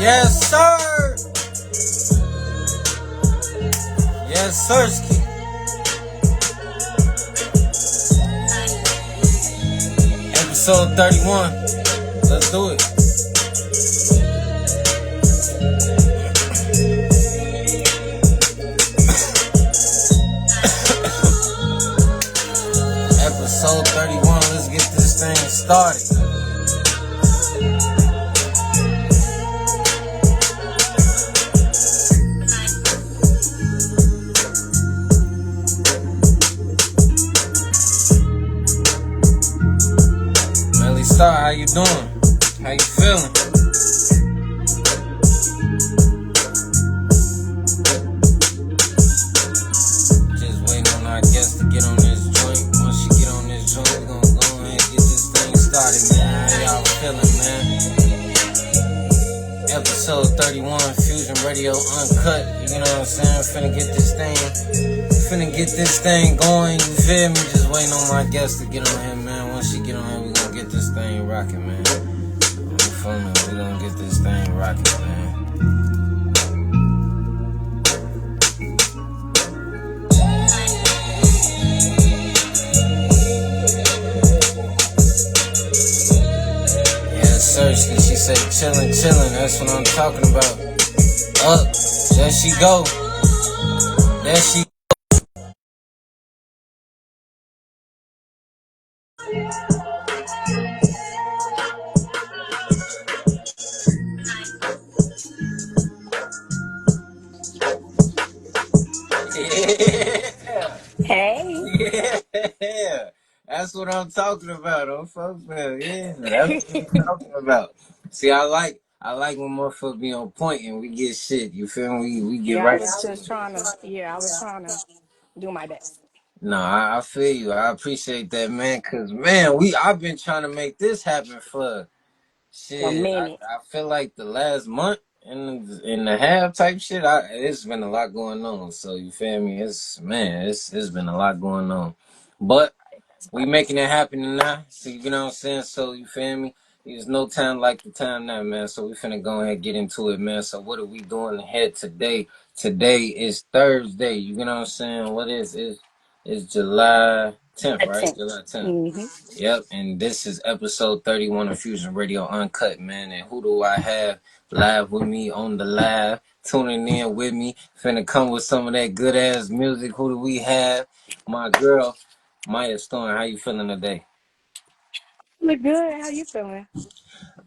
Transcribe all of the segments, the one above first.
Yes, sir. Yes, sirski. Episode 31. Let's do it. Episode 31. Let's get this thing started. Melly Star, how you doing? How you feeling? Just waiting on our guest to get on this joint. Once she get on this joint, we gonna go ahead and get this thing started, man. How y'all feeling, man? Episode 31, Fusion Radio Uncut. You know what I'm saying? Finna get this thing going. You feel me? Just waiting on my guest to get on here, man. Once she get on here, we gonna get this thing rocking, man. On the phone, we gonna get this thing rocking, man. Yeah, Sersky, she said chillin', that's what I'm talking about. Up, there she go. There she yeah. Hey. Yeah. That's what I'm talking about, oh folks, man. Yeah, that's what I'm talking about. See, I like when motherfuckers be on point and we get shit. You feel me? We get Yeah, I right. was just trying to, I was trying to do my best. No, I feel you. I appreciate that, man. Cause man, I've been trying to make this happen for A shit. minute. I feel like the last month and a half type shit. It's been a lot going on. So you feel me? It's been a lot going on. But That's we making it happen now. So you know what I'm saying? So you feel me? There's no time like the time now, man. So we finna go ahead and get into it, man. So what are we doing ahead today? Today is Thursday. You know what I'm saying? What is it? It's July 10th, right? attempt. July 10th. Mm-hmm. Yep, and this is episode 31 of Fusion Radio Uncut, man. And who do I have live with me on the live? Tuning in with me, finna come with some of that good ass music. Who do we have? My girl, Myah Storm. How you feeling today? Look good. How you feeling?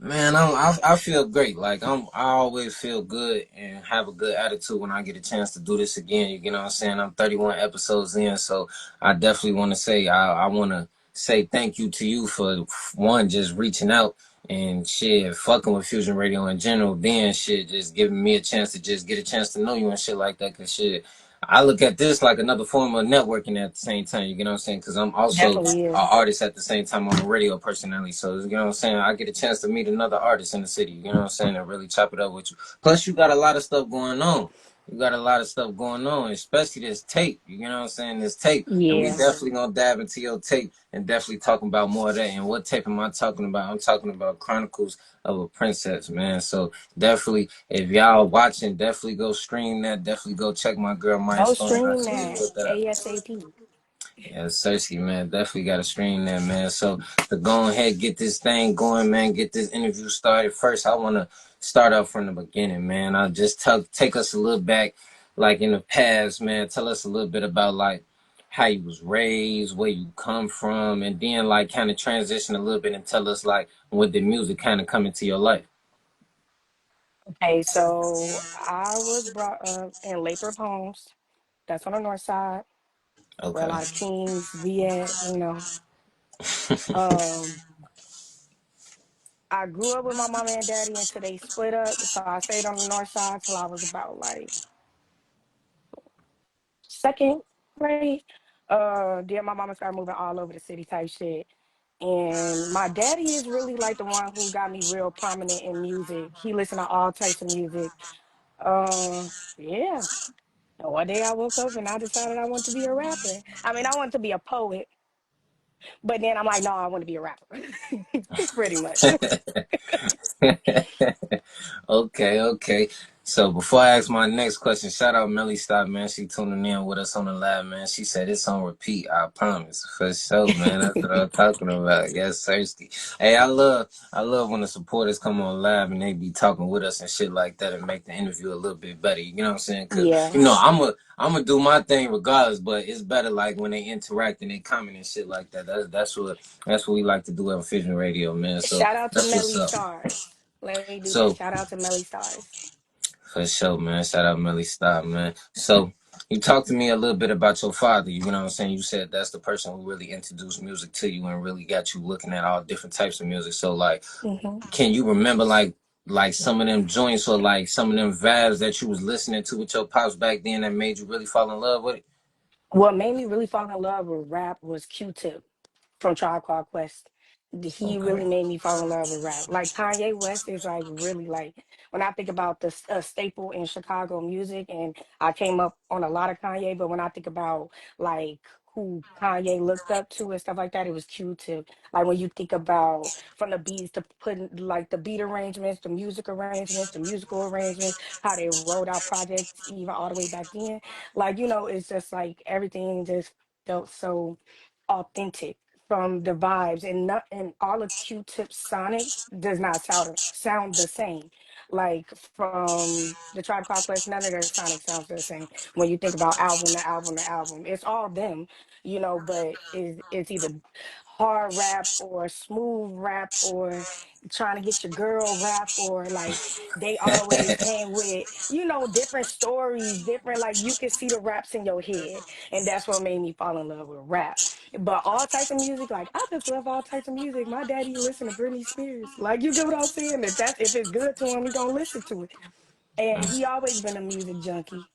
Man, I feel great. Like I always feel good and have a good attitude when I get a chance to do this again. You know what I'm saying? I'm 31 episodes in, so I definitely want to say I want to say thank you to you for one just reaching out and shit, fucking with Fusion Radio in general. Then shit, just giving me a chance to just get a chance to know you and shit like that. Cause shit, I look at this like another form of networking at the same time. You know what I'm saying? Because I'm also Definitely an is. artist at the same time. I'm a radio personality. So, you know what I'm saying? I get a chance to meet another artist in the city. You know what I'm saying? And really chop it up with you. Plus, you got a lot of stuff going on. You got a lot of stuff going on, especially this tape. You know what I'm saying? This tape. And we Yeah. definitely going to dive into your tape and definitely talking about more of that. And what tape am I talking about? I'm talking about Chronicles of a Princess, man. So, definitely, if y'all watching, definitely go stream that. Definitely go check my girl Myah Go Stone. I stream see you that put that up. ASAP. Yeah, Cersei, man, definitely got to stream that, man. So to go ahead, get this thing going, man, get this interview started. First, I want to start off from the beginning, man. I'll just take us a little back, like in the past, man. Tell us a little bit about like how you was raised, where you come from, and then like kind of transition a little bit and tell us like when did music kind of come into your life. Okay, so I was brought up in Lathrop Homes. That's on the north side, where a Okay. lot of kings be at. Um, I grew up with my mom and daddy until they split up. So I stayed on the north side till I was about like second grade. Then my mama started moving all over the city type shit. And my daddy is really like the one who got me real prominent in music. He listened to all types of music. Yeah. And one day I woke up and I decided I want to be a rapper. I mean, I want to be a poet. But then I'm like, no, I want to be a rapper. Pretty much. Okay, okay. So before I ask my next question, shout out Melly Stop, man. She tuning in with us on the live, man. She said it's on repeat. I promise, for sure, man. That's what I'm talking about. Yes, thirsty. Hey, I love when the supporters come on live and they be talking with us and shit like that and make the interview a little bit better. You know what I'm saying? Cause Yeah. you know I'm gonna do my thing regardless, but it's better like when they interact and they comment and shit like that. That's what we like to do at Fission Radio, man. So Shout out to that's what's Melly up. Stars. Let me do that. So Shout out to Melly Stars. for sure, man. Shout out Millie Stop, man. So you talked to me a little bit about your father. You know what I'm saying? You said that's the person who really introduced music to you and really got you looking at all different types of music. So like, Hmm. can you remember like some of them joints or like some of them vibes that you was listening to with your pops back then that made you really fall in love with it? What made me really fall in love with rap was Q-Tip from Tribe Called Quest. He really Okay. made me fall in love with rap. Like Kanye West is like really like when I think about the staple in Chicago music, and I came up on a lot of Kanye, but when I think about like who Kanye looked up to and stuff like that, it was Q-Tip. Like when you think about from the beats to putting like the beat arrangements, the music arrangements, the musical arrangements, how they wrote out projects even all the way back then. Like, it's just like everything just felt so authentic from the vibes, and not and all of Q-Tip's sonic does not sound the same. Like from the Tribe Called Quest, none of their sonic sounds the same. When you think about album to album to album, it's all them, but it's either hard rap or smooth rap or trying to get your girl rap, or like they always came with, different stories, different, like you can see the raps in your head. And that's what made me fall in love with rap. But all types of music, like I just love all types of music. My daddy listened to Britney Spears. Like you get what I'm saying? If it's good to him, he gonna listen to it. And he always been a music junkie.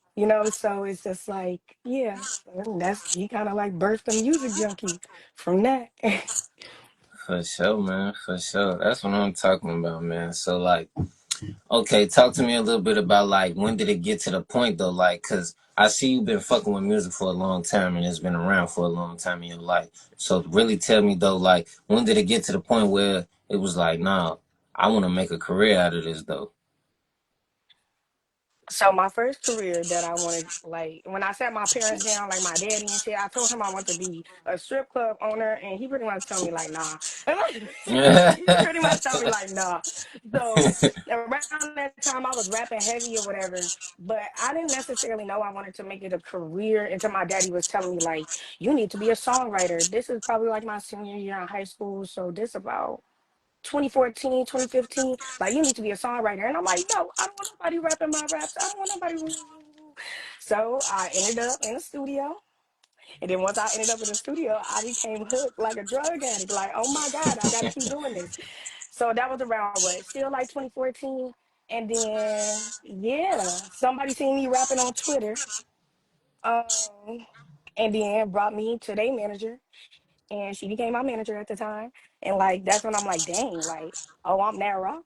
So it's just like, yeah, and that's he kind of like birthed a music junkie from that. For sure, man. For sure. That's what I'm talking about, man. So like, okay, talk to me a little bit about like when did it get to the point though? Like, cause I see you've been fucking with music for a long time and it's been around for a long time in your life. So really tell me though, like, when did it get to the point where it was like, nah, I want to make a career out of this though? So my first career that I wanted, like when I sat my parents down, like my daddy and shit, I told him I want to be a strip club owner, and he pretty much told me like, nah. He pretty much told me like, nah. So around that time, I was rapping heavy or whatever, but I didn't necessarily know I wanted to make it a career until my daddy was telling me like, you need to be a songwriter. This is probably like my senior year in high school, so this about 2014, 2015, like you need to be a songwriter. And I'm like, no, I don't want nobody rapping my raps. I don't want nobody. So I ended up in the studio. And then once I ended up in the studio, I became hooked like a drug addict. Like, oh my God, I got to keep doing this. So that was around what? Still like 2014. And then, yeah, somebody seen me rapping on Twitter. Um, and then brought me to their manager. And she became my manager at the time. And like, that's when I'm like, dang, like, oh, I'm now raw.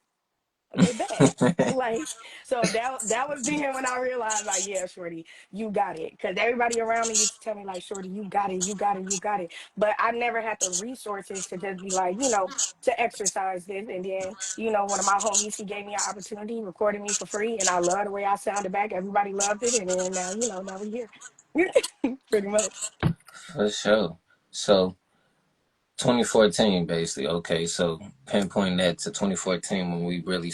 Okay, bet. Like, so that was then when I realized, like, yeah, Shorty, you got it. Because everybody around me used to tell me, like, Shorty, you got it, you got it, you got it. But I never had the resources to just be like, to exercise this. And then, one of my homies, he gave me an opportunity, recorded me for free, and I love the way I sounded back. Everybody loved it, and then now, now we're here, pretty much. For sure. So 2014 basically. Okay, so pinpoint that to 2014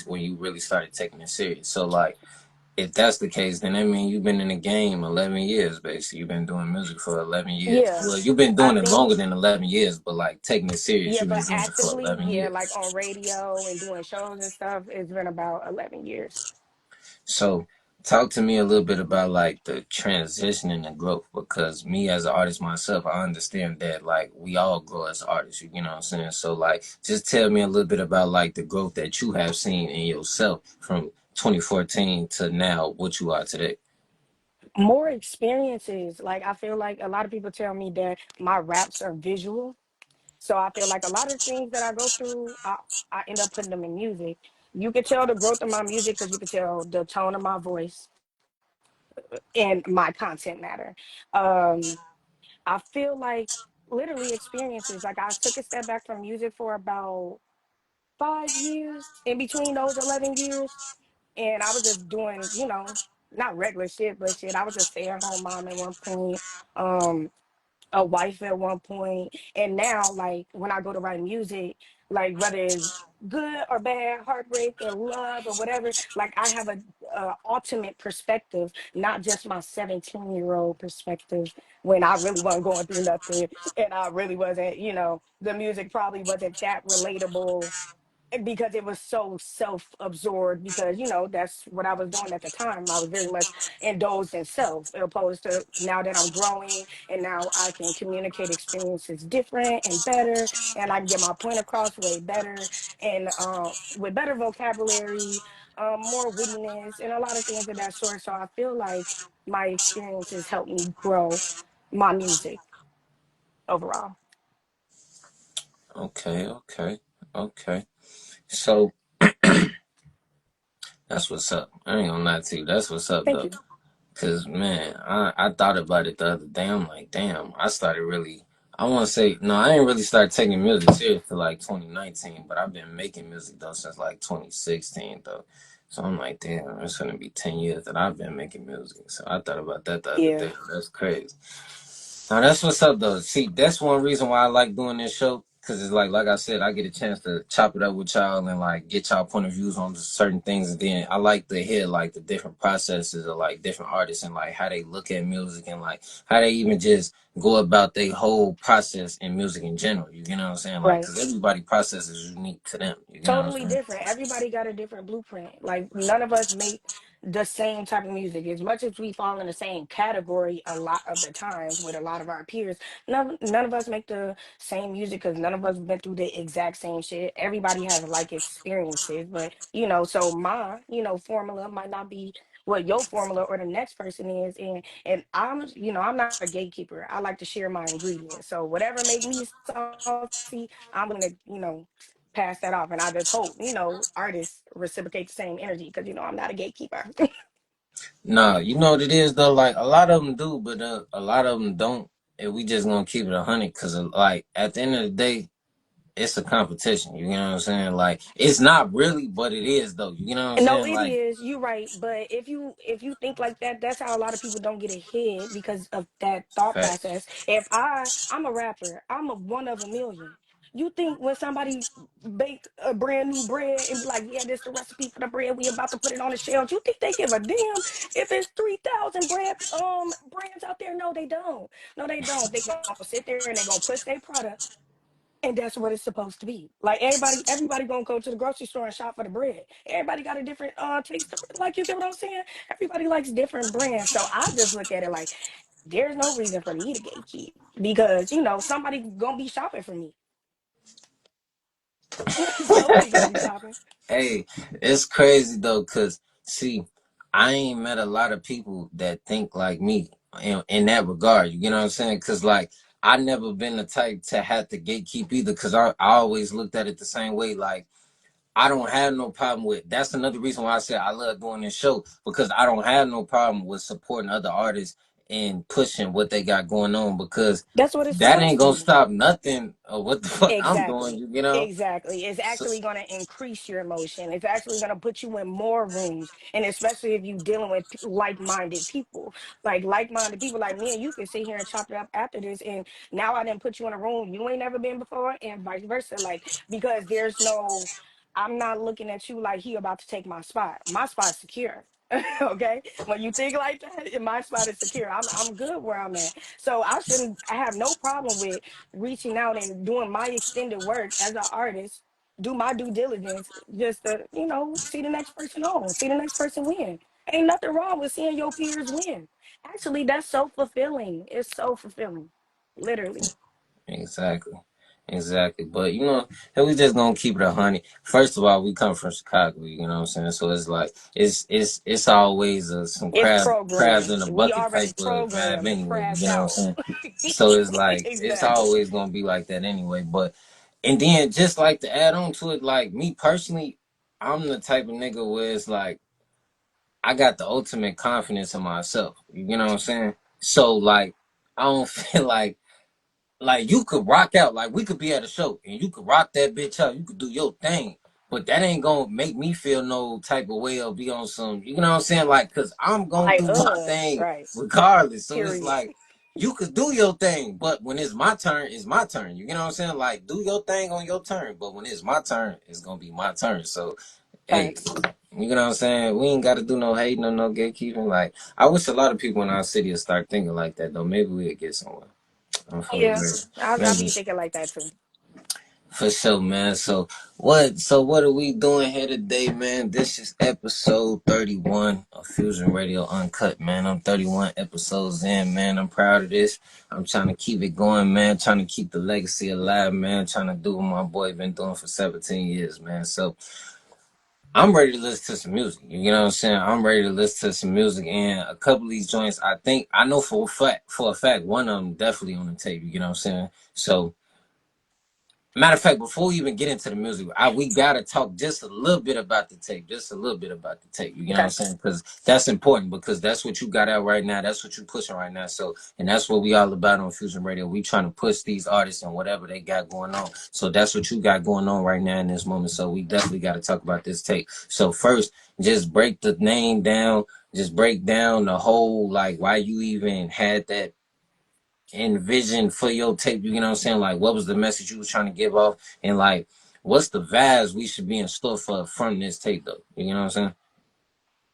when you really started taking it serious. So like if that's the case, then I mean you've been in the game 11 years, basically. You've been doing music for 11 years. Yeah, Well, you've been I doing it think. longer than 11 years, but like taking it serious, Yeah, you've but been doing it for actively, 11 yeah, years. like on radio and doing shows and stuff, it's been about 11 years. So, talk to me a little bit about like the transition and the growth because me as an artist myself, I understand that like we all grow as artists, you know what I'm saying? So, like, just tell me a little bit about like the growth that you have seen in yourself from 2014 to now, what you are today. More experiences. Like, I feel like a lot of people tell me that my raps are visual. So I feel like a lot of things that I go through, I end up putting them in music. You could tell the growth of my music because you could tell the tone of my voice and my content matter. Um, I feel like literally experiences. Like I took a step back from music for about 5 years. In between those 11 years, and I was just doing, not regular shit, but shit. I was a stay-at-home mom at one point. Um, a wife at one point, and now like when I go to write music, like whether it's good or bad, heartbreak or love or whatever, like I have a ultimate perspective, not just my 17-year-old perspective when I really wasn't going through nothing, and I really wasn't, the music probably wasn't that relatable because it was so self-absorbed, because that's what I was doing at the time. I was very much indulged in self, opposed to now that I'm growing and now I can communicate experiences different and better, and I can get my point across way better, and with better vocabulary, more wittiness, and a lot of things of that sort. So I feel like my experiences helped me grow my music overall. Okay, okay, okay. So that's what's up. I ain't gonna lie to you. That's what's up Thank though. you. Cause man, I thought about it the other day. I'm like, damn, I started really. I want to say no, I ain't really started taking music serious till like 2019, but I've been making music though since like 2016 though. So I'm like, damn, it's gonna be 10 years that I've been making music. So I thought about that the other Yeah. day. That's crazy. Now that's what's up though. See, that's one reason why I like doing this show. Cause it's like I said, I get a chance to chop it up with y'all and like get y'all point of views on certain things. And then I like to hear like the different processes of like different artists and like how they look at music and like how they even just go about their whole process in music in general. You know what I'm saying? Like, Right. cause everybody process is unique to them. You know what Totally I'm saying? different. Everybody got a different blueprint. Like none of us make the same type of music. As much as we fall in the same category a lot of the times with a lot of our peers, none of us make the same music because none of us been through the exact same shit. Everybody has like experiences, but so my, formula might not be what your formula or the next person is. And I'm not a gatekeeper. I like to share my ingredients. So whatever make me salty, I'm willing to, pass that off. And I just hope, artists reciprocate the same energy because, I'm not a gatekeeper. Nah, you know what it is though. Like a lot of them do, but a lot of them don't. And we just gonna keep it 100 because like at the end of the day, it's a competition. You know what I'm saying? Like it's not really, but it is though. You know what I'm No, saying? it Like is. You're right. But if you think like that, that's how a lot of people don't get ahead because of that thought facts, process. If I'm a rapper, I'm a one of a million. You think when somebody bake a brand new bread and be like, yeah, this the recipe for the bread, we about to put it on the shelves. You think they give a damn if it's 3,000 brands out there? No, they don't. No, they don't. They gonna sit there and they gonna push their product, and that's what it's supposed to be. Like everybody gonna go to the grocery store and shop for the bread. Everybody got a different taste. Like, you get what I'm saying? Everybody likes different brands. So I just look at it like there's no reason for me to gatekeep because somebody gonna be shopping for me. Somebody gonna be shopping. hey, it's crazy though. Cause see, I ain't met a lot of people that think like me in that regard. You know what I'm saying? Cause like I never been the type to have to gatekeep either. Cause I always looked at it the same way. Like I don't have no problem with. That's another reason why I said I love doing this show because I don't have no problem with supporting other artists and pushing what they got going on because That's what it's that supposed ain't to gonna be. stop nothing of what the fuck I'm doing. Exactly. You know. Exactly. It's So, actually going to increase your emotion. It's actually going to put you in more rooms. And especially if you're dealing with like-minded people. Like-minded people like me and you can sit here and chop it up after this. And now I didn't put you in a room you ain't never been before, and vice versa. Like, because I'm not looking at you like he about to take my spot. My spot's secure. Okay. When you think like that, my spot is secure. I'm good where I'm at. So I have no problem with reaching out and doing my extended work as an artist, do my due diligence just to, see the next person on, see the next person win. Ain't nothing wrong with seeing your peers win. Actually, that's so fulfilling. It's so fulfilling. Literally. exactly. Exactly. But and we just gonna keep it 100. First of all, we come from Chicago, you know what I'm saying? So it's like it's always some It's crabs programmed. in a We bucket already type of vibe programmed, anyway, you crabbed know what I'm out. saying? So it's like it's Exactly. always gonna be like that anyway. But and then just like to add on to it, like me personally, I'm the type of nigga where it's like I got the ultimate confidence in myself. You know what I'm saying? So like I don't feel like you could rock out, like we could be at a show and you could rock that bitch out, you could do your thing, but that ain't gonna make me feel no type of way or be on some, you know what I'm saying? Like, cause I'm gonna Like, do my thing right. regardless. So it's Period. like you could do your thing, but when it's my turn, it's my turn. You know what I'm saying? Like, do your thing on your turn, but when it's my turn, it's gonna be my turn. So, hey, Facts. you know what I'm saying? We ain't got to do no hating or no gatekeeping. Like, I wish a lot of people in our city would start thinking like that, though. Maybe we'd get somewhere. I'm for Yeah, real. I be Maybe. thinking like that too. For sure, man. So what are we doing here today, man? This is episode 31 of Fusion Radio Uncut, man. I'm 31 episodes in, man. I'm proud of this. I'm trying to keep it going, man. Trying to keep the legacy alive, man. Trying to do what my boy been doing for 17 years, man. So I'm ready to listen to some music. You know what I'm saying? I'm ready to listen to some music, and a couple of these joints, I know for a fact, one of them definitely on the tape. You know what I'm saying? So matter of fact, before we even get into the music, we gotta talk just a little bit about the tape, just a little bit about the tape. You know what I'm Okay. saying? Because that's important, because that's what you got out right now. That's what you pushing right now. So, and that's what we all about on Fusion Radio. We trying to push these artists and whatever they got going on. So that's what you got going on right now in this moment. So we definitely got to talk about this tape. So first, just break the name down. Just break down the whole, like, why you even had that envision for your tape, you know what I'm saying? Like, what was the message you was trying to give off? And like, what's the vibes we should be in store for from this tape though? You know what I'm saying?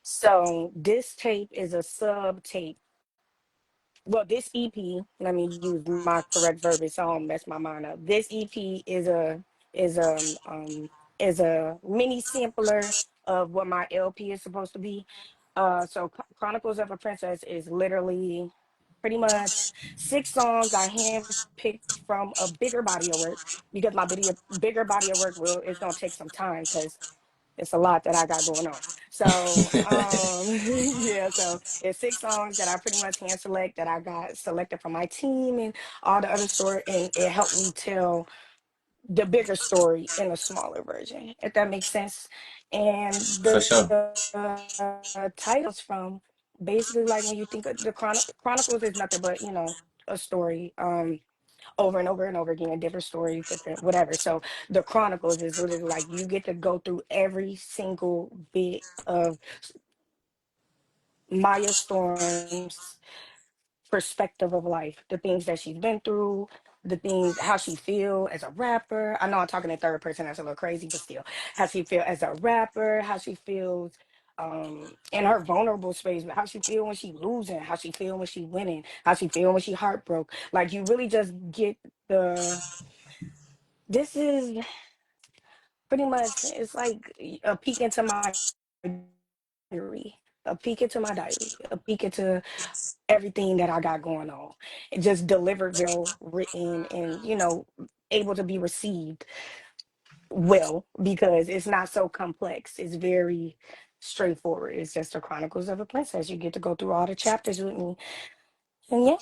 So this tape is a sub tape. Well, this EP, let me use my correct verbiage so I don't mess my mind up. This EP is a is a mini sampler of what my LP is supposed to be. So Chronicles of a Princess is literally pretty much 6 songs I handpicked from a bigger body of work, because my bigger body of work will it's gonna take some time because it's a lot that I got going on. So yeah, so it's 6 songs that I pretty much hand select that I got selected from my team and all the other story, and it helped me tell the bigger story in a smaller version, if that makes sense. And For the sure. title comes from basically like when you think of the chronicles is nothing but, a story. Over and over and over again, different stories, different whatever. So the Chronicles is literally like you get to go through every single bit of Maya Storm's perspective of life, the things that she's been through, the things, how she feel as a rapper. I know I'm talking in third person, that's a little crazy, but still, how she feel as a rapper, how she feels in her vulnerable space, but how she feel when she losing, how she feel when she winning, how she feel when she heartbroke. Like you really just get the this is pretty much it's like a peek into my diary, a peek into my diary, a peek into everything that I got going on. It just delivered very well written and able to be received well because it's not so complex. It's very straightforward. It's just the Chronicles of a Princess. You get to go through all the chapters with me. And yeah.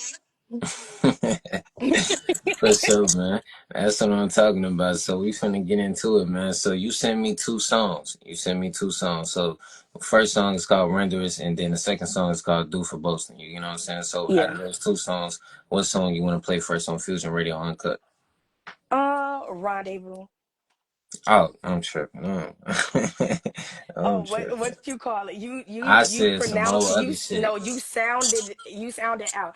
For sure, man. That's what I'm talking about. So we finna get into it, man. So you sent me two songs. You sent me two songs. So the first song is called Renderous, and then the second song is called Do for Boasting. You know what I'm saying? So out of Yeah. those two songs, what song you want to play first on Fusion Radio Uncut? Rendezvous. Oh, I'm tripping. Oh, I'm what tripping. you call it? You I you said some pronounce whole you other s- shit. no you sounded out.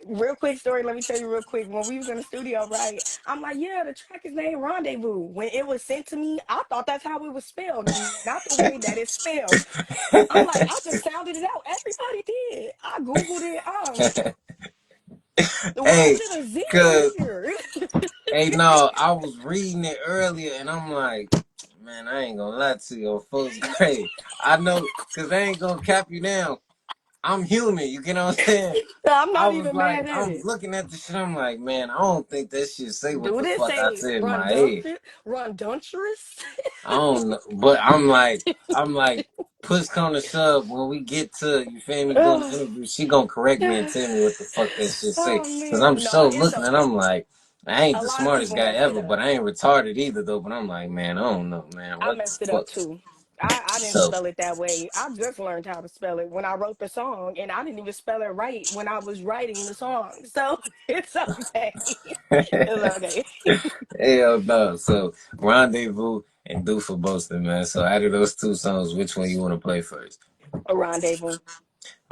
Real quick story, let me tell you real quick. When we was in the studio, right? I'm like, yeah, the track is named Rendezvous. When it was sent to me, I thought that's how it was spelled, not the way that it's spelled. I'm like, I just sounded it out. Everybody did. I Googled it. Why is Hey, it a Z in cause here? hey, no, I was reading it earlier, and I'm like, man, I ain't gonna lie to you, folks. Great, I know, cause I ain't gonna cap you down. I'm human. You get what I'm saying? I'm I not was even like, mad at I'm it. looking at the shit. I'm like, man, I don't think that shit say what Do the this fuck I say said in my head. ronduntrous? I don't know, but I'm like, push come to shove when we get to, you feel me, doing the interview, she gonna correct me and tell me what the fuck that shit say. Oh Cause I'm man, no, so it's looking and I'm like, I ain't a the lot of smartest people guy messed it ever, but up. I ain't retarded either though. But I'm like, man, I don't know, man, I what the messed it fuck? up too. I didn't So spell it that way. I just learned how to spell it when I wrote the song, and I didn't even spell it right when I was writing the song. So it's okay. It's okay. hell no. So Rendezvous and Do for Boasting, man. So out of those two songs, which one you want to play first? A rendezvous.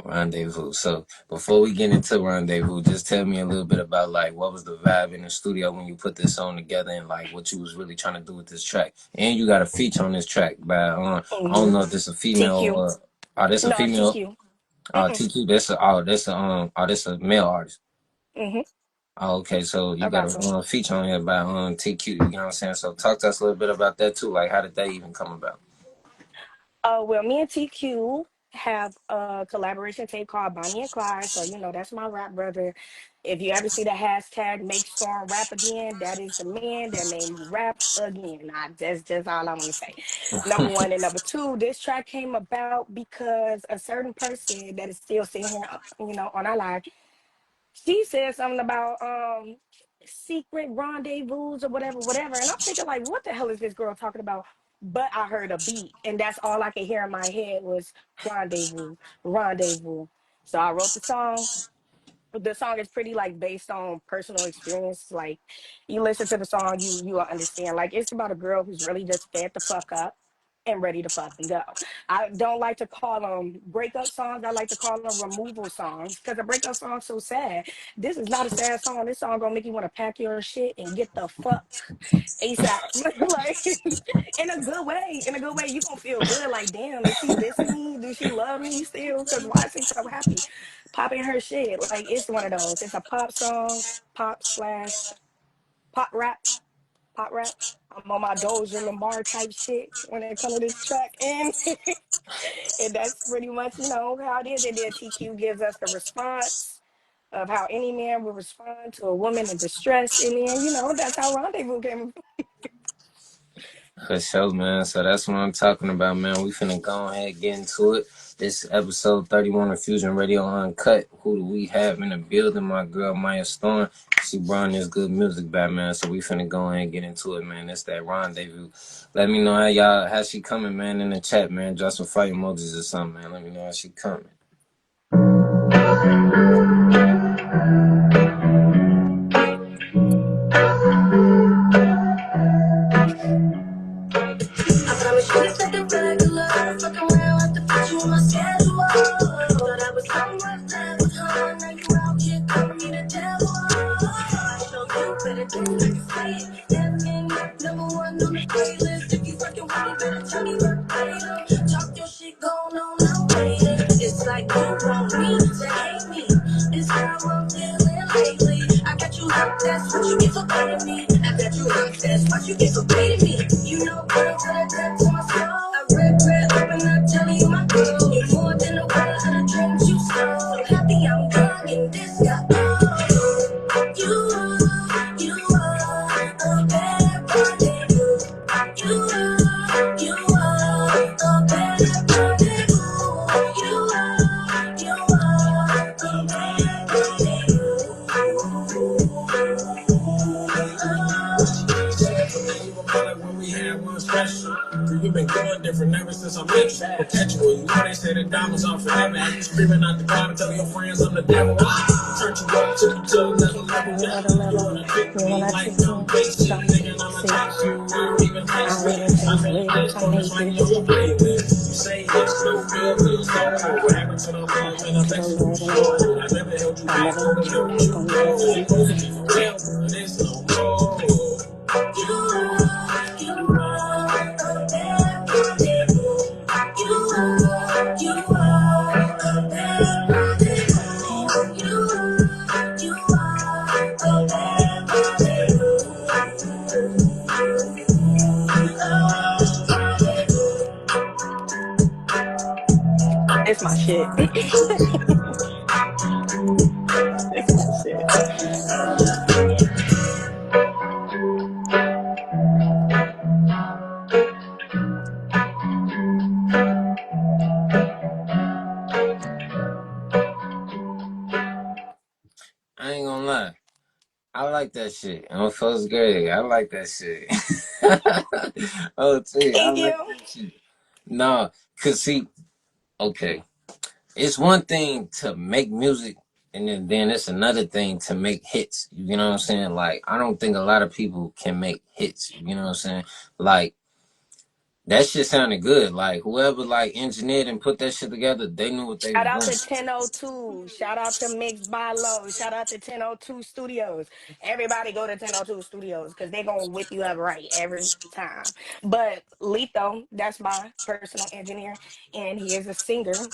Rendezvous. So before we get into Rendezvous, just tell me a little bit about like what was the vibe in the studio when you put this song together and like what you was really trying to do with this track. And you got a feature on this track by I don't Hmm. know if this a female TQ. or this a No, female. TQ. Mm-mm. TQ. That's a male artist. Hmm. Oh, okay, so you A got rapper. a feature on here by TQ. You know what I'm saying? So talk to us a little bit about that too. Like how did that even come about? Well, me and TQ have a collaboration tape called Bonnie and Clyde. So, that's my rap brother. If you ever see the hashtag Make Storm Rap Again, that is the man that made me rap again. That's just all I want to say. Number one. And number two, this track came about because a certain person that is still sitting here, on our live, she said something about secret rendezvous or whatever, whatever. And I'm thinking like, what the hell is this girl talking about? But I heard a beat, and that's all I could hear in my head was rendezvous, rendezvous. So I wrote the song is pretty like based on personal experience. Like you listen to the song, you will understand. Like it's about a girl who's really just fed the fuck up and ready to fucking go. I don't like to call them breakup songs. I like to call them removal songs because a breakup song's so sad. This is not a sad song. This song gonna make you want to pack your shit and get the fuck ASAP. Like in a good way. In a good way. You gonna feel good. Like, damn, is she missing me? Do she love me still? Cause why is she so happy? Popping her shit. Like it's one of those. It's a pop song, pop slash pop rap, pop rap. I'm on my Doja Lamar type shit when it comes to this track. And and that's pretty much, how it is. And then TQ gives us the response of how any man would respond to a woman in distress. And then, that's how Rendezvous came. For sure, man. So that's what I'm talking about, man. We finna go ahead and get into it. This episode 31 of Fusion Radio Uncut. Who do we have in the building? My girl Myah Storm. She brought this good music back, man. So we finna go ahead and get into it, man. That's that rendezvous. Let me know how she coming, man, in the chat, man. Drop some fire emojis or something, man. Let me know how she coming. I promise you it's like a regular. Fuck around with the put you on my schedule. Thought I was done with that, but now you out here calling me the devil. I show you better than I can say it. Damn, number one on the playlist. If you fucking with me, better tell me verbatim. Talk your shit, going on, I'm waiting. It's like you want me to hate me. It's how I'm feeling lately. I got you hooked, that's what you get for paying me. I got you hooked, that's what you get for paying me. You know better what I done to my soul. I regret open up, telling you my girl. You're more than a one of the dreams you stole. So happy I'm young and this got old. You are a bad boy, you are a bad boy, you are a when we had one special. Cause we been going different ever since I met you. Perpetual, you know they say the diamonds are forever. And you screaming out the cloud and tell your friends I'm the devil. Turn you up to another level. To Now another you level. wanna trick You me wanna like trick I'm me? basic. I'm Thinking I'ma basic. taste you. I don't even I taste don't it. even I taste made it. this I for made this like this. you're a playlist. You say it's no good, but it's so what happened to the What love and happened to the affection you love and the showed? I never held you I back never on held the you level back you on the go. level We you supposed to go. be forever, but it's no more. You are a bad boy. You are a bad boy. You are a bad It's my shit. It's my shit. I ain't gonna lie. I like that shit. I'm first grade. I like that shit. Oh, gee, I Thank like you. that shit. Nah, cause see, okay, it's one thing to make music, and then it's another thing to make hits. You know what I'm saying? Like, I don't think a lot of people can make hits. You know what I'm saying? Like, that shit sounded good. Like, whoever like engineered and put that shit together, they knew what they Shout was out doing. to 1002. Shout out to Mixed by Low. Shout out to 1002 Studios. Everybody go to 1002 Studios because they're going to whip you up right every time. But Lito, that's my personal engineer, and he is a singer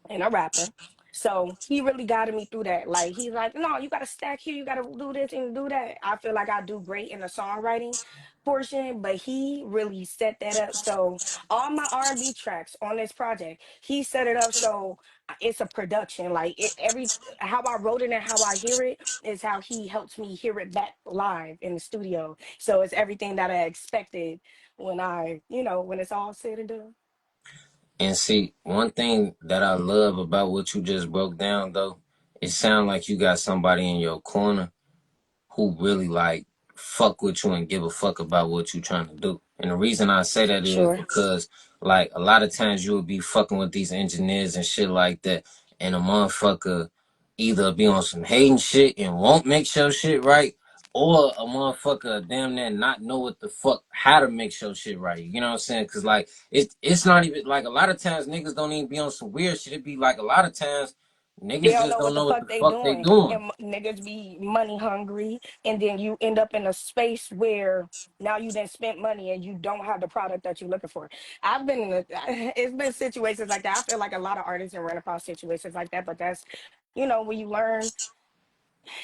and a rapper. So he really guided me through that. Like he's like, no, you gotta stack here, you gotta do this and do that. I feel like I do great in the songwriting portion, but he really set that up. So all my R&B tracks on this project, he set it up so it's a production. Like it every how I wrote it and how I hear it is how he helps me hear it back live in the studio. So it's everything that I expected when when it's all said and done. And see, one thing that I love about what you just broke down, though, it sounds like you got somebody in your corner who really like fuck with you and give a fuck about what you trying to do. And the reason I say that is Sure. because like a lot of times you will be fucking with these engineers and shit like that, and a motherfucker either be on some hating shit and won't make your shit right, or a motherfucker damn near not know what the fuck how to make your shit right. You know what I'm saying? Cause like it's not even like a lot of times niggas don't even be on some weird shit. It be like a lot of times They niggas don't just know don't what the know what the fuck they fuck they doing. doing. And niggas be money hungry. And then you end up in a space where now you then spent money and you don't have the product that you're looking for. I've been in it's been situations like that. I feel like a lot of artists run across situations like that, but that's when you learn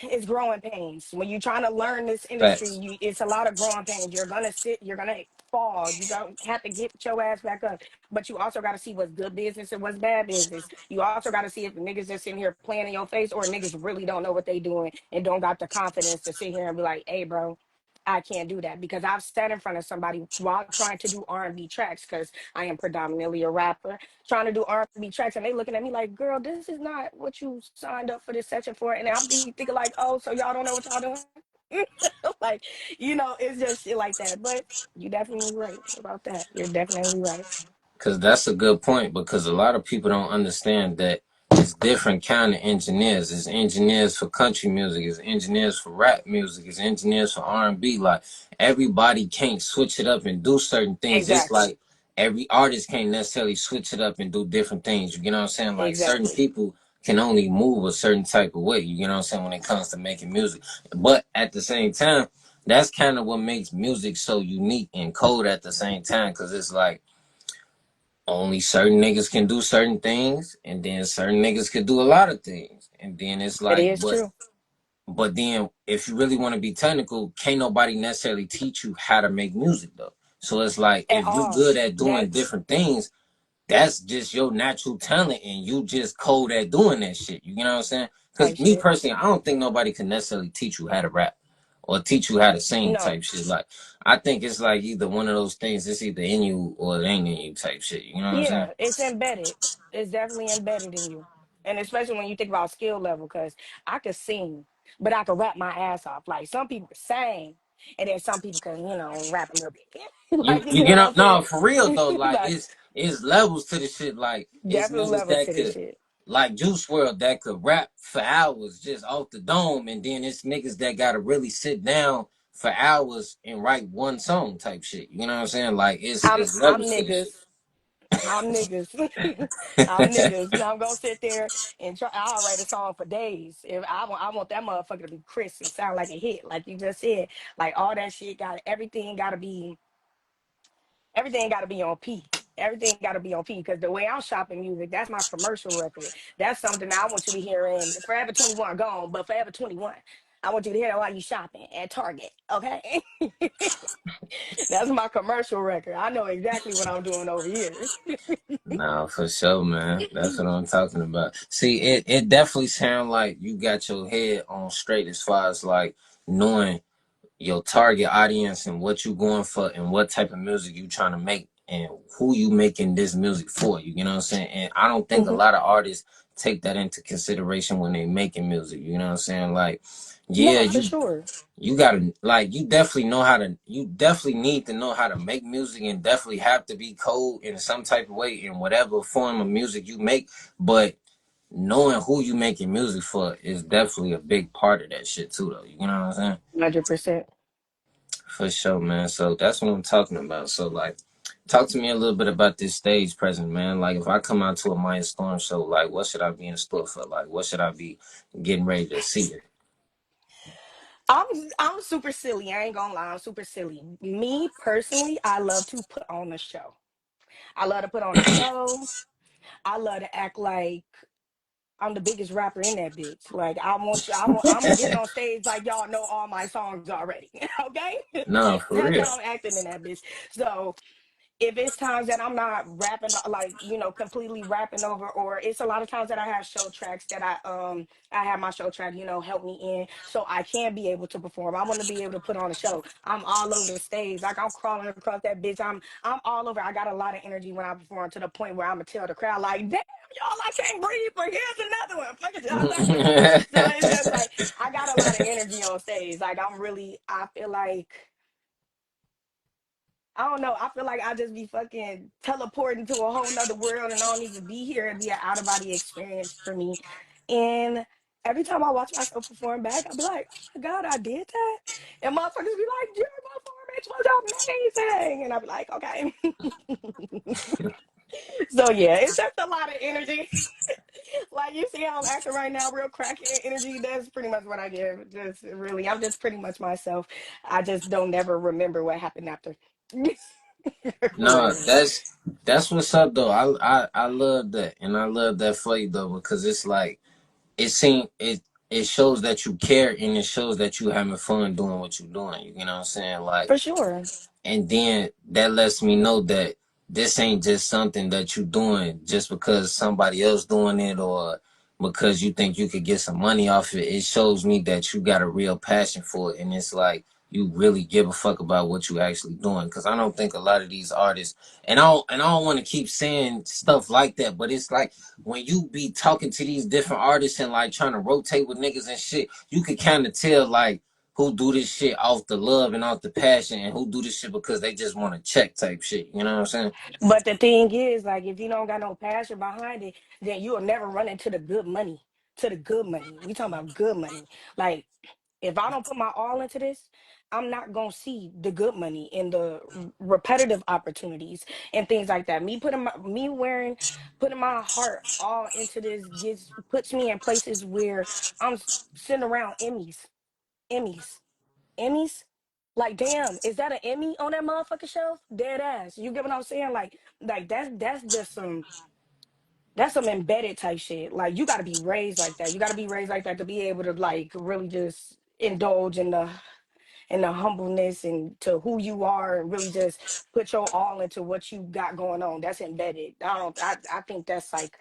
it's growing pains. When you're trying to learn this industry, Facts. it's a lot of growing pains. You're gonna sit, you're gonna fall. You don't have to get your ass back up. But you also gotta see what's good business and what's bad business. You also gotta see if the niggas just sitting here playing in your face or niggas really don't know what they doing and don't got the confidence to sit here and be like, hey bro, I can't do that because I've sat in front of somebody while trying to do R&B tracks because I am predominantly a rapper trying to do R&B tracks, and they looking at me like, "Girl, this is not what you signed up for this section for." And I'll be thinking like, "Oh, so y'all don't know what y'all doing?" Like, it's just shit like that. But you definitely right about that. You're definitely right. Because that's a good point, because a lot of people don't understand that it's different kind of engineers. It's engineers for country music, it's engineers for rap music, it's engineers for R&B. Like everybody can't switch it up and do certain things. Just Exactly. like every artist can't necessarily switch it up and do different things. You know what I'm saying? Like certain Exactly. people can only move a certain type of way. You know what I'm saying when it comes to making music. But at the same time, that's kind of what makes music so unique and cold at the same time, because it's like only certain niggas can do certain things, and then certain niggas can do a lot of things. And then it's It like, is true but then if you really want to be technical, can't nobody necessarily teach you how to make music though. So it's like at if you all. good at doing That's different things, that's just your natural talent, and you just cold at doing that shit. You know what I'm saying? Because type me shit. personally, I don't think nobody can necessarily teach you how to rap or teach you how to sing No. type shit. Like I think it's like either one of those things. It's either in you or it ain't in you type shit. You know what I'm saying? Yeah, it's embedded. It's definitely embedded in you. And especially when you think about skill level, because I could sing, but I could rap my ass off. Like some people can sing, and then some people can, rap a little bit. You Like, you you get get what up I'm no saying? for real though. Like Like, it's levels to the shit. Like it's definitely niggas levels that to this could shit. like Juice World that could rap for hours just off the dome, and then it's niggas that gotta really sit down for hours and write one song type shit. You know what I'm saying? Like I'm it's I'm levels to the shit. niggas. I'm niggas. I'm niggas. Now I'm gonna sit there and try. I'll write a song for days. If I want that motherfucker to be crisp and sound like a hit, like you just said. Like all that shit got everything got to be on P. Everything got to be on P because the way I'm shopping music, that's my commercial record. That's something that I want you to hear in Forever 21 gone, but Forever 21. I want you to hear that while you shopping at Target. Okay. That's my commercial record. I know exactly what I'm doing over here. Nah, for sure, man. That's what I'm talking about. See, it definitely sounds like you got your head on straight as far as like knowing your target audience and what you going for and what type of music you trying to make and who you making this music for. You know what I'm saying? And I don't think a Hmm. lot of artists take that into consideration when they making music. You know what I'm saying? Like Yeah, No, for sure. you gotta like you definitely need to know how to make music and definitely have to be cold in some type of way in whatever form of music you make. But knowing who you making music for is definitely a big part of that shit too though. You know what I'm saying? 100%. For sure, man. So that's what I'm talking about. So like talk to me a little bit about this stage present, man. Like if I come out to a Myah Storm show, like what should I be in store for? Like what should I be getting ready to see? I'm I'm super silly. I ain't gonna lie, I'm super silly. Me personally, I love to put on a show. I love to put on a show. I love to act like I'm the biggest rapper in that bitch. Like I'm getting on stage like y'all know all my songs already. Okay? No, for That's real. how I'm acting in that bitch. So if it's times that I'm not rapping like completely rapping over, or it's a lot of times that I have show tracks that I have my show track help me in so I can be able to perform. I want to be able to put on a show. I'm all over the stage, like I'm crawling across that bitch. I'm all over. I got a lot of energy when I perform, to the point where I'm gonna tell the crowd like, damn, y'all, I can't breathe, but here's another one. Fuck it, y'all talking about. So it's just like I got a lot of energy on stage. Like I feel like I don't know. I feel like I just be fucking teleporting to a whole nother world and I don't even be here. It'd be an out of body experience for me. And every time I watch myself perform back, I'll be like, oh my God, I did that. And motherfuckers be like, your performance was amazing. And I'll be like, okay. So yeah, it's just a lot of energy. Like you see how I'm acting right now, real crackhead energy. That's pretty much what I give. Just really, I'm just pretty much myself. I just don't ever remember what happened after. No, Literally. that's what's up though. I love that, and I love that for you though because it's like it shows that you care and it shows that you having fun doing what you're doing. You know what I'm saying? Like For sure. and then that lets me know that this ain't just something that you doing just because somebody else doing it or because you think you could get some money off it. It shows me that you got a real passion for it, and it's like you really give a fuck about what you actually doing. Because I don't think a lot of these artists, and I don't want to keep saying stuff like that, but it's like when you be talking to these different artists and like trying to rotate with niggas and shit, you could kind of tell like who do this shit off the love and off the passion and who do this shit because they just want to check type shit. You know what I'm saying? But the thing is, like, if you don't got no passion behind it, then you'll never run into the good money. To the good money. We talking about good money. Like, if I don't put my all into this, I'm not gonna see the good money and the repetitive opportunities and things like that. Putting my heart all into this gets puts me in places where sitting around Emmys. Emmys. Like, damn, is that an Emmy on that motherfucking shelf? Dead ass. You get what I'm saying? Like that's just some embedded type shit. Like, you got to be raised like that. You got to be raised like that to be able to like really just indulge in the humbleness and to who you are and really just put your all into what you got going on. That's embedded. I think that's like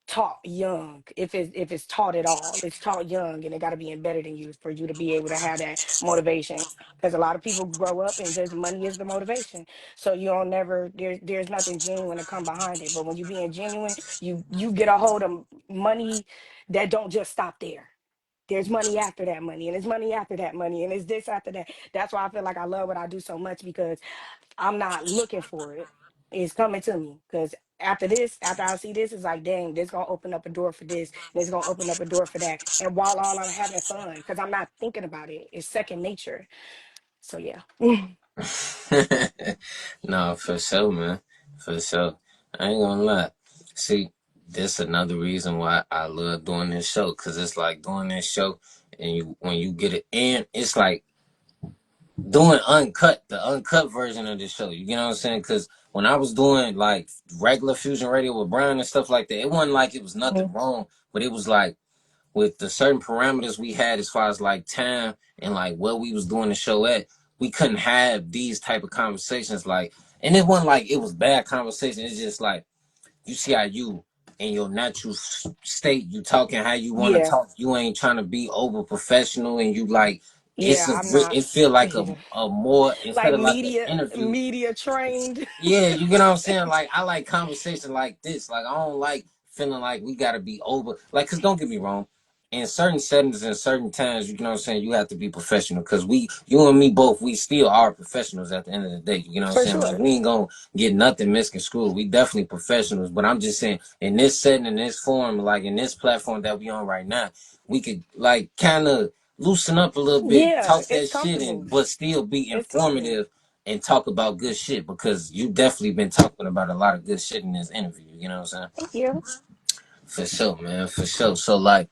taught young. If it's taught at all, it's taught young, and it got to be embedded in you for you to be able to have that motivation. Because a lot of people grow up and just money is the motivation, so you don't never there's nothing genuine to come behind it. But when you being genuine, you get a hold of money that don't just stop there. There's money after that money, and it's money after that money, and it's this after that. That's why I feel like I love what I do so much, because I'm not looking for it. It's coming to me. Because after I see this, it's like, dang, this gonna open up a door for this, and it's gonna open up a door for that. And while all I'm having fun, because I'm not thinking about it, it's second nature. So yeah. No, for sure, man. For sure. I ain't gonna lie. See, this another reason why I love doing this show. Cause it's like doing this show and when you get it in, it's like doing the uncut version of the show. You get what I'm saying? Cause when I was doing like regular fusion radio with Brian and stuff like that, it wasn't like it was nothing Mhm. wrong, but it was like with the certain parameters we had as far as like time and like what we was doing the show at, we couldn't have these type of conversations. Like, and it wasn't like it was bad conversation. It's just like you see how you in your natural state, you talking how you want to Yeah. talk. You ain't trying to be over professional, and you like Yeah, I'm not it feel like a more instead like of like an interview. media trained. Yeah, you get what I'm saying? Like I like conversation like this. Like I don't like feeling like we gotta be over. Like, cause don't get me wrong. in certain settings and certain times, you know what I'm saying, you have to be professional because you and me both, we still are professionals at the end of the day. You know what I'm For saying? Like sure. we ain't gonna get nothing misconstrued. We definitely professionals, but I'm just saying in this setting, in this form, like in this platform that we on right now, we could like kind of loosen up a little bit, Yeah, talk that it's shit, and comfortable. but still be It's comfortable. informative and talk about good shit because you definitely been talking about a lot of good shit in this interview. You know what I'm saying? Thank you. For sure, man. For sure. So like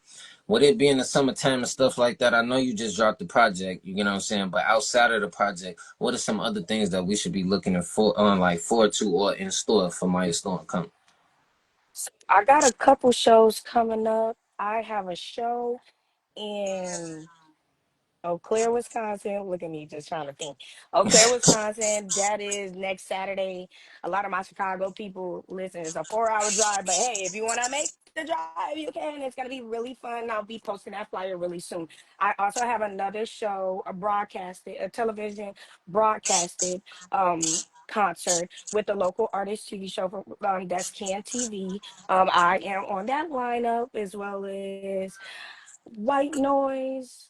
with it being the summertime and stuff like that, I know you just dropped the project, you know what I'm saying? But outside of the project, what are some other things that we should be looking for on like forward to or in store for Myah Storm coming? I got a couple shows coming up. I have a show in Eau Claire, Wisconsin. Look at me just trying to think. Eau Claire, Wisconsin. That is next Saturday. A lot of my Chicago people listen. It's a 4 hour drive, but hey, if you want to make the drive, you can. It's gonna be really fun. I'll be posting that flyer really soon. I also have another show, a television broadcasted concert with the local artist TV show from that's Can TV. I am on that lineup as well as White Noise.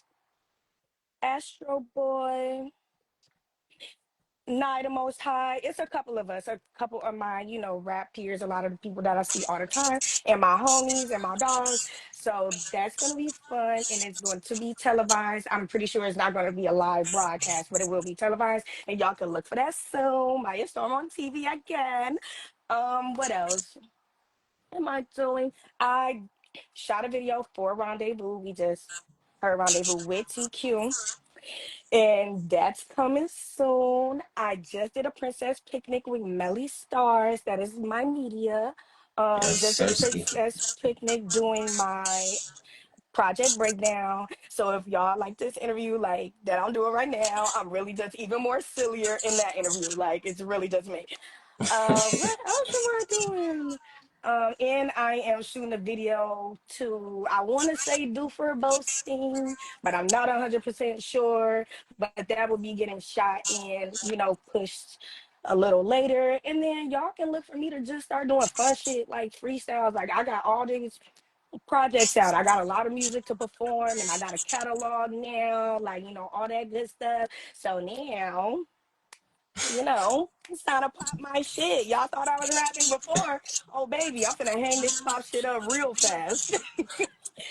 Astro Boy, Night the Most High. It's a couple of us, a couple of my, rap peers, a lot of the people that I see all the time, and my homies and my dogs. So that's going to be fun and it's going to be televised. I'm pretty sure it's not going to be a live broadcast, but it will be televised. And y'all can look for that soon. Myah Storm on TV again. What else am I doing? I shot a video for Rendezvous. We just heard Rendezvous with TQ. And that's coming soon. I just did a princess picnic with Melly Stars. That is my media. Yes, Just did a Cersei. princess picnic doing my project breakdown. So if y'all like this interview, like that I'm doing right now, I'm really just even more sillier in that interview. Like it's really just me. What else am I doing? And I am shooting a video to, I want to say do for boasting, but I'm not 100% sure. But that will be getting shot and, pushed a little later. And then y'all can look for me to just start doing fun shit like freestyles. Like I got all these projects out. I got a lot of music to perform and I got a catalog now, like, all that good stuff. So now it's time to pop my shit. Y'all thought I was rapping before. Oh, baby, I'm finna hang this pop shit up real fast.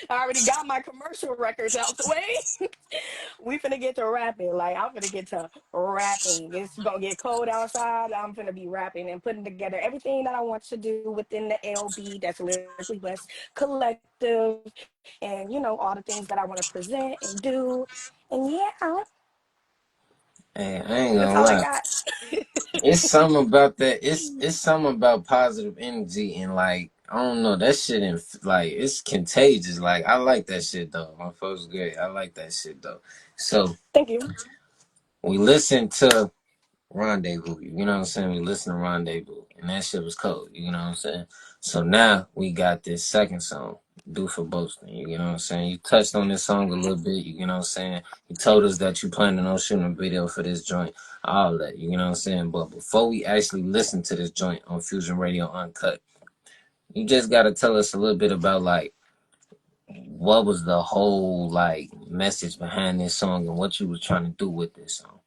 I already got my commercial records out the way. We finna get to rapping. Like, I'm finna get to rapping. It's gonna get cold outside. I'm finna be rapping and putting together everything that I want to do within the LB, that's Lyrically Blessed Collective, and, all the things that I want to present and do. And yeah, Hey, I ain't that's gonna all I lie. got. It's something about that. It's something about positive energy and like I don't know that shit and like it's contagious. Like I like that shit though. My folks great. I like that shit though. So Thank you. we listened to Rendezvous. You know what I'm saying? We listened to Rendezvous, and that shit was cold. You know what I'm saying? So now we got this second song, "Do for Boasting." You know what I'm saying? You touched on this song a little bit. You know what I'm saying? You told us that you planning on shooting a video for this joint, all that. You know what I'm saying? But before we actually listen to this joint on Fusion Radio Uncut, you just gotta tell us a little bit about like what was the whole like message behind this song and what you was trying to do with this song.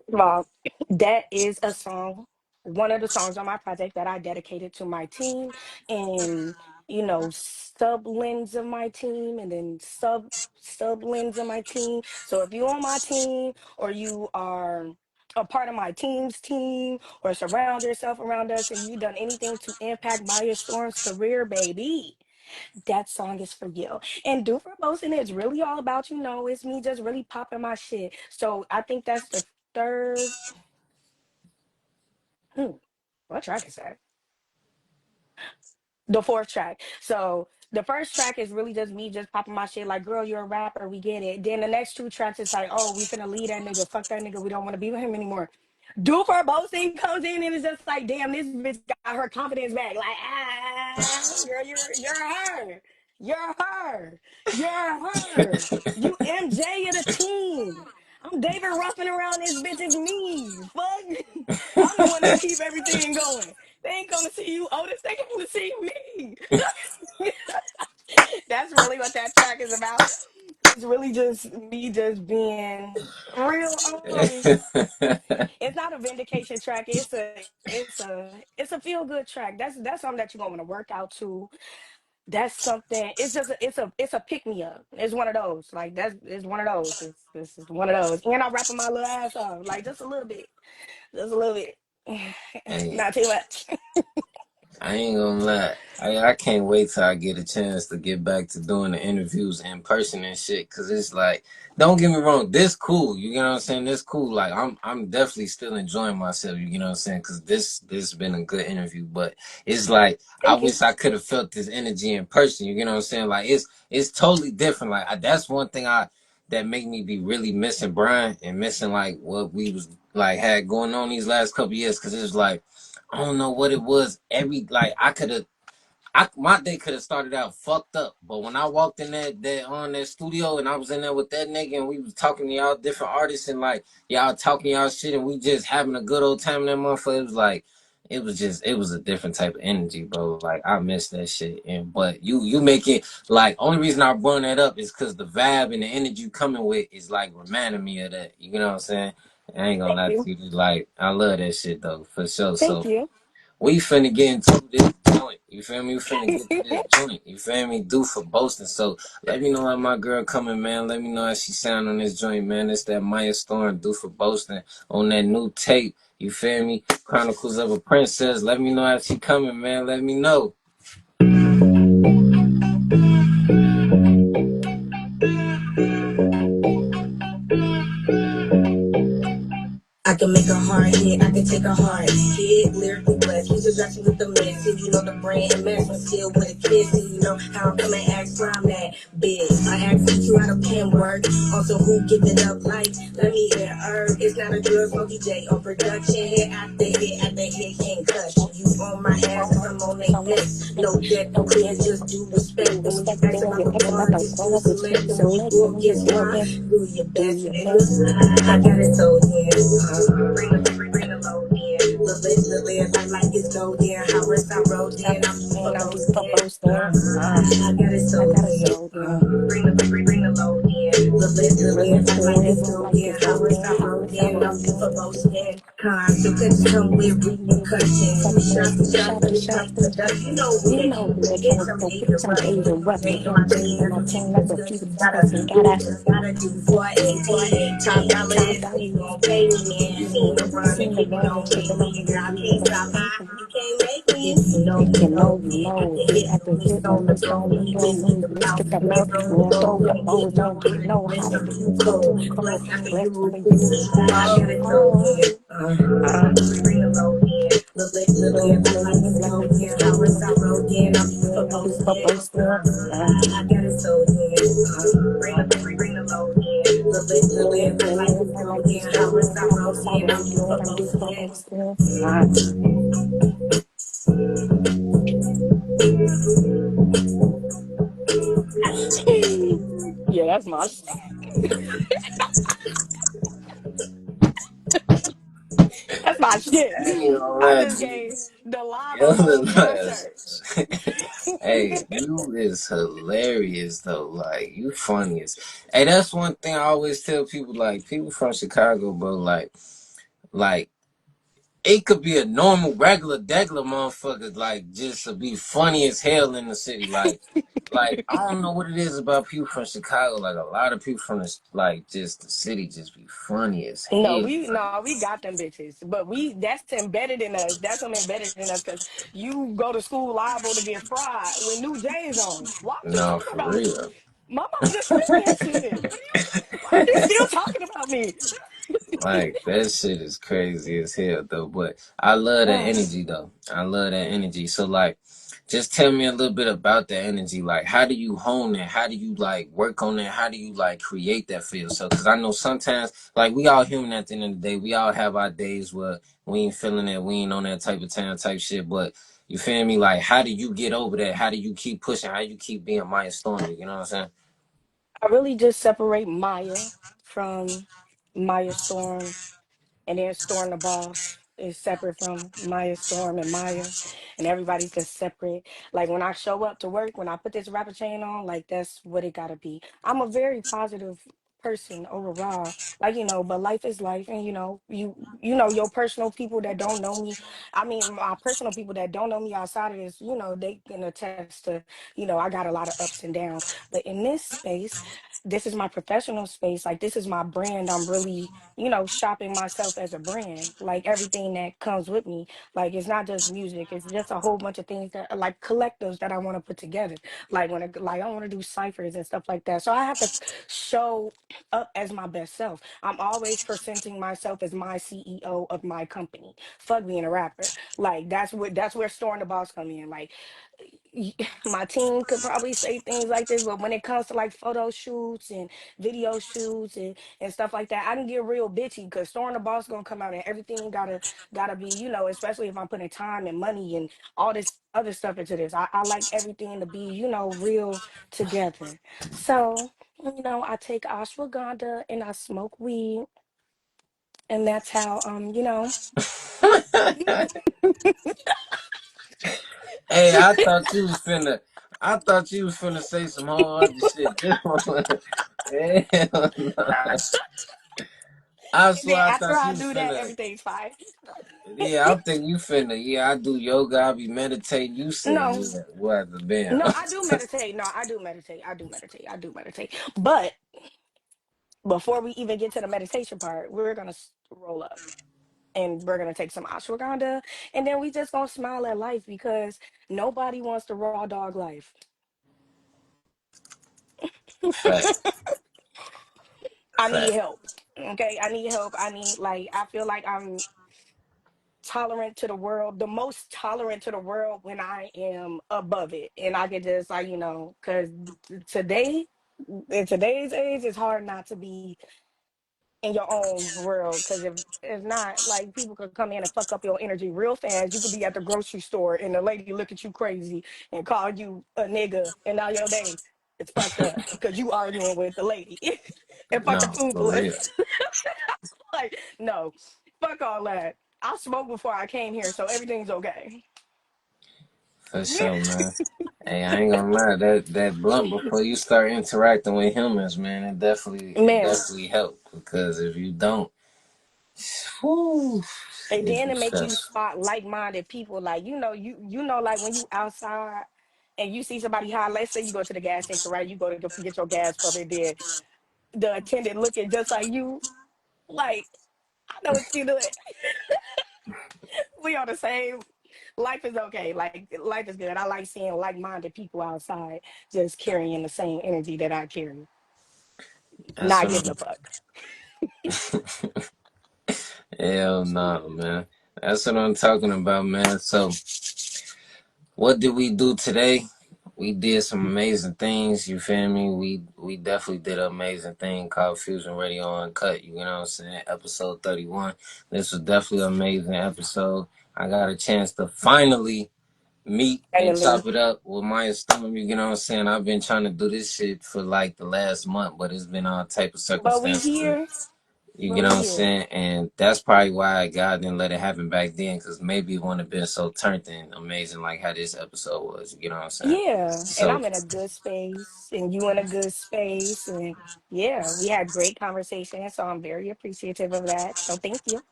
Well, that is a song, one of the songs on my project that I dedicated to my team and, sub lens of my team and then sub lens of my team. So if you on my team or you are a part of my team's team or surround yourself around us and you done anything to impact Myah Storm's career, baby, that song is for you. And Do for Boasting is really all about, it's me just really popping my shit. So I think that's the third, hmm, what track is that? The fourth track. So the first track is really just me just popping my shit like, girl, you're a rapper, we get it. Then the next two tracks is like, oh, we finna leave that nigga, fuck that nigga, we don't want to be with him anymore. Do for Boasting comes in and it's just like, damn, this bitch got her confidence back. Like, girl, you're her. You're her. You're her. You MJ of the team. I'm David Ruffin around this bitch. It's me. Fuck. I'm the one that keep everything going. They ain't come to see you, Otis. They came to see me. That's about. It's really just me just being real honest. It's not a vindication track. It's a feel good track. That's something that you're gonna want to work out to. That's something. It's a pick me up. It's one of those. Like that's it's one of those. It's one of those. And I'm rapping my little ass off, like just a little bit, just a little bit, Hey, not too much. I ain't gonna lie. I can't wait till I get a chance to get back to doing the interviews in person and shit. Cause it's like, don't get me wrong, this cool. You know what I'm saying? This cool. Like I'm definitely still enjoying myself. You know what I'm saying? Cause this been a good interview. But it's like I Thank you. wish I could have felt this energy in person. You know what I'm saying? Like it's totally different. Like that's one thing that make me be really missing Brian and missing like what we was like had going on these last couple years. Cause it's like. I don't know what it was. Every like I could have my day could have started out fucked up, but when I walked in that studio and I was in there with that nigga and we was talking to y'all different artists and like y'all talking y'all shit and we just having a good old time in that motherfucker. It was like it was a different type of energy, bro. Like I miss that shit. And but you make it like only reason I bring that up is cause the vibe and the energy you coming with is like reminding me of that. You know what I'm saying? I ain't gonna Thank lie you. to you. Like I love that shit though, for sure. Thank So you. we finna get into this joint. You feel me? We finna get to this joint. You feel me? Do for boasting. So let me know how my girl coming, man. Let me know how she sound on this joint, man. It's that Myah Storm, Do for Boasting on that new tape. You feel me? Chronicles of a Princess. Let me know how she coming, man. Let me know. I can make a hard hit, I can take a hard hit. Lyrically blessed, we just got you with the mess. And you know the brand and mess, but still with a kiss. And you know how I'm coming ask where I'm at. Big, I ask you how the pen work. Also, who give it up like? Let me hear her. It's not a drill, Smokey J on production. Hit after hit, can't touch. You on my ass, cause I'm on they neck. No debt, no clear, just due respect. And when you ask about the bar, just do select. And when you go up against mine, do your best, nigga. I got it so yeah. Bring the load in. The lid, like it's gold in. How rest I rode in. I'm And I'm supposed super in. boasting. I got it I so got a yeah. soul, yeah. Bring the load in. The lid, like it's gold Like in. it's How rest golden. I How rode rich I in. I'm rode in. supposed in. Consequences come with repercussions. Two shots, two shots, Shot but to it shot comes to to dust. You know we you ain't know keeping we the are hits. trying I'm to Asia fix on Rush. Asia Rush. Ain't And my I'm changing team. my Every team team like is a good. few You gotta gotta you do gotta what you gotta do for 18. Top dollar top is dollar you gon' pay me. And seen the run and seen the keep it run on and keep me. it on Girl, I me. can't stop high. You can't make me. You know, If you you know, know, you hit know, after hit hit. after When hit it's when on the it's blow, on the when you floor, miss with when the you miss mouth. with the Man, mouth, man, throw your get balls, no don't how get to no bless how to after do you it come cold. too cold. Bless after Bless you. after you. I got it so Oh, yeah. uh, Bring the load in. little The like it's like gold it's in. How rest I golden. rode in. I'm Yeah, I'm supposed super in. boasting. I got it so yeah. Bring the load in. Like it's Like gold in. it's How rest golden. I How rode rich I in. I'm rode in. I'm super supposed in. boasting. Yeah, that's my shit. That's my shit. I ain't gonna I lie just to you. gave the live Yo, unplugged concert. hey, you is hilarious though. Like you funny as. Hey, that's one thing I always tell people. Like people from Chicago, bro. Like it could be a normal, regular, degular motherfucker. Like just to be funny as hell in the city. Like I don't know what it is about people from Chicago. Like a lot of people from like just the city just be funny as No, hell. we got them bitches, but we that's embedded in us. That's them embedded in us because you go to school liable to get fried when New J's on. Why are you No, talking for about me? real. My mama just sent me that shit. Why are you still talking about me? Like that shit is crazy as hell though. But I love that Ah, energy though. I love that energy. So like just tell me a little bit about that energy. Like how do you hone that? How do you like work on that? How do you like create that for yourself? Cause I know sometimes like we all human at the end of the day. We all have our days where we ain't feeling it, we ain't on that type of time type shit. But you feel me? Like how do you get over that? How do you keep pushing? How do you keep being Maya Stormy? You know what I'm saying? I really just separate Maya from Maya Storm and then Storm the Boss. is separate from Maya Storm and Myah, and everybody's just separate. Like when I show up to work, when I put this rapper chain on, like that's what it gotta be. I'm a very positive person overall, like but life is life, and your personal people that don't know me. I mean, my personal people that don't know me outside of this, they can attest to, I got a lot of ups and downs. But in this space, this is my professional space. Like this is my brand. I'm really shopping myself as a brand, like everything that comes with me. Like it's not just music, it's just a whole bunch of things that are like collectives that I want to put together. Like I want to do ciphers and stuff like that. So I have to show up as my best self. I'm always presenting myself as my CEO of my company. Fuck being a rapper. Like that's where Storing the Boss come in. Like my team could probably say things like this, but when it comes to like photo shoots and video shoots and stuff like that, I can get real bitchy because Storing the Boss gonna come out and everything gotta be, especially if I'm putting time and money and all this other stuff into this. I like everything to be, real together. So, I take ashwagandha and I smoke weed, and that's how Hey, I thought you was finna say some whole other shit. Hell no. I and then swear I after thought I you was do that, finna. everything's fine. Yeah, I'm thinking you finna. Yeah, I do yoga. I be meditating. You saying No. yeah, what the band? No, I do meditate. No, I do meditate. I do meditate. I do meditate. But before we even get to the meditation part, we're gonna roll up and we're gonna take some ashwagandha, and then we just gonna smile at life because nobody wants the raw dog life. Fact, I need fact. help. Okay, I need help. I feel like I'm tolerant to the world, the most tolerant to the world when I am above it, and I can just like because today in today's age, it's hard not to be in your own world because if not, like people could come in and fuck up your energy real fast. You could be at the grocery store and the lady look at you crazy and call you a nigga, and now your day it's fucked up because you arguing with the lady and No, fucking for toothless. real, Like no, fuck all that. I smoked before I came here, so everything's okay. for sure, man. Hey, I ain't gonna lie. That blunt before you start interacting with humans, man, it Man. definitely help because if you don't, whew, And it then be to make you stressful. spot like-minded people, like like when you outside and you see somebody high. Let's say you go to the gas station, right? You go to get your gas pump, and then the attendant looking just like you. Like I know what you doing. We on the same. Life is okay. Like life is good. I like seeing like-minded people outside, just carrying the same energy that I carry, That's not what giving I'm. a fuck. Hell no, man. That's what I'm talking about, man. So, what did we do today? We did some amazing things. You feel me? We definitely did an amazing thing called Fusion Radio Uncut. You know what I'm saying? Episode 31. This was definitely an amazing episode. I got a chance to finally meet and Finally, chop it up with Myah Storm. You know what I'm saying? I've been trying to do this shit for like the last month, but it's been all type of but we circumstances. here. You But get what we I'm here. saying? And that's probably why God didn't let it happen back then, because maybe it wouldn't have been so turned and amazing like how this episode was. You know what I'm saying? Yeah, and So, I'm in a good space, and you in a good space, and yeah, we had great conversation, so I'm very appreciative of that. So thank you.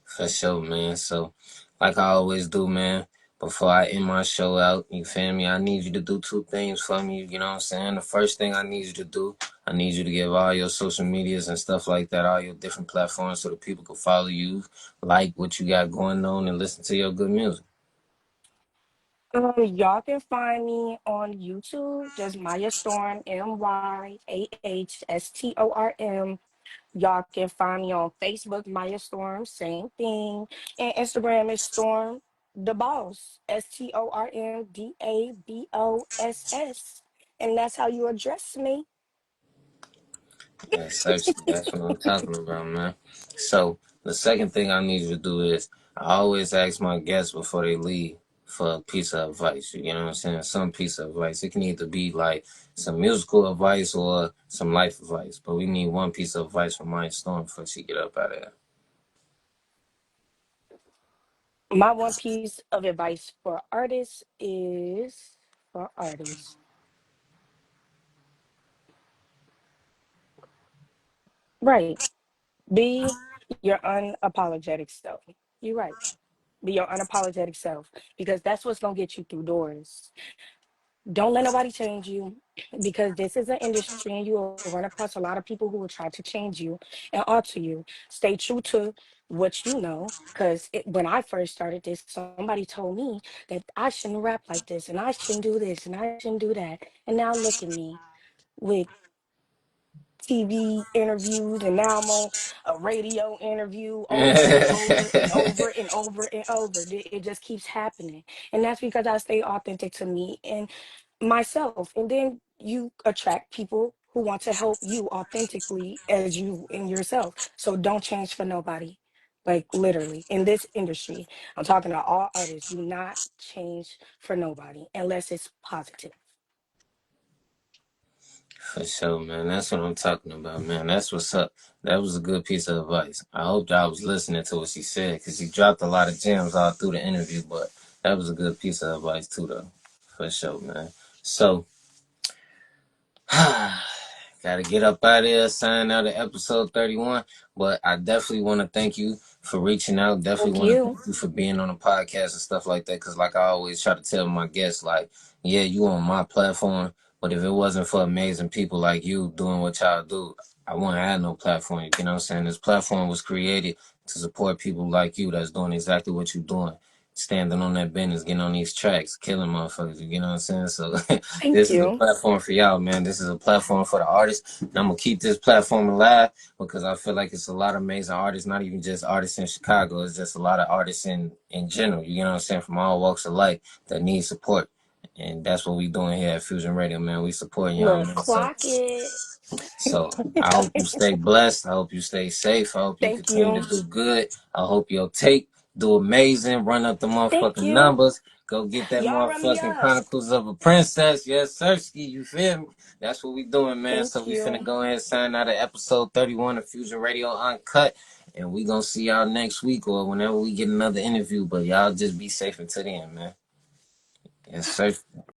for sure, man. So, like I always do, man, before I end my show out, you feel me? I need you to do two things for me. You know what I'm saying? The first thing I need you to do, I need you to give all your social medias and stuff like that, all your different platforms so that people can follow you, like what you got going on, and listen to your good music. Y'all can find me on YouTube, just Maya Storm, MYAHSTORM. Y'all can find me on Facebook, Maya Storm, same thing, and Instagram is Storm the Boss, STORMDABOSS, and that's how you address me. Yes, that's what I'm talking about, man. So the second thing I need you to do is I always ask my guests before they leave for a piece of advice. You know what I'm saying? Some piece of advice. It can either be like some musical advice or some life advice, but we need one piece of advice from Maya Storm before she get up out of there. My one piece of advice for artists is for artists. Right. Be your unapologetic self. You're right. Be your unapologetic self because that's what's gonna get you through doors. Don't let nobody change you because this is an industry and you will run across a lot of people who will try to change you and alter you. Stay true to what you know because when I first started this, somebody told me that I shouldn't rap like this and I shouldn't do this and I shouldn't do that. And now look at me with TV interviews, and now I'm on a radio interview over and over and over and over and over. It just keeps happening. And that's because I stay authentic to me and myself. And then you attract people who want to help you authentically as you and yourself. So don't change for nobody. Like literally in this industry, I'm talking to all artists. Do not change for nobody unless it's positive. For sure, man. That's what I'm talking about, man. That's what's up. That was a good piece of advice. I hope y'all was listening to what she said because she dropped a lot of gems all through the interview, but that was a good piece of advice too, though. For sure, man. So, gotta get up out of here, sign out of episode 31. But I definitely want to thank you for reaching out. Definitely Thank want to you. thank you for being on the podcast and stuff like that. Because, like I always try to tell my guests, like, yeah, you on my platform, but if it wasn't for amazing people like you doing what y'all do, I wouldn't have no platform. You know what I'm saying? This platform was created to support people like you that's doing exactly what you're doing. Standing on that business, getting on these tracks, killing motherfuckers, you know what I'm saying? So Thank this is a you. platform for y'all, man. This is a platform for the artists. And I'm gonna keep this platform alive because I feel like it's a lot of amazing artists, not even just artists in Chicago. It's just a lot of artists in general, you know what I'm saying, from all walks of life that need support. And that's what we doing here at Fusion Radio, man. We supporting y'all, Look, man. So clock it. I hope you stay blessed. I hope you stay safe. I hope you Thank continue to you. do good. I hope your tape do amazing. Run up the Thank motherfucking you. numbers. Go get that Y'all run me motherfucking up. Chronicles of a Princess. Yes, Sirski. You feel me? That's what we doing, man. So Thank we finna you. go ahead and sign out of episode 31 of Fusion Radio Uncut. And we gonna see y'all next week or whenever we get another interview. But y'all just be safe until then, man. Yes, sir.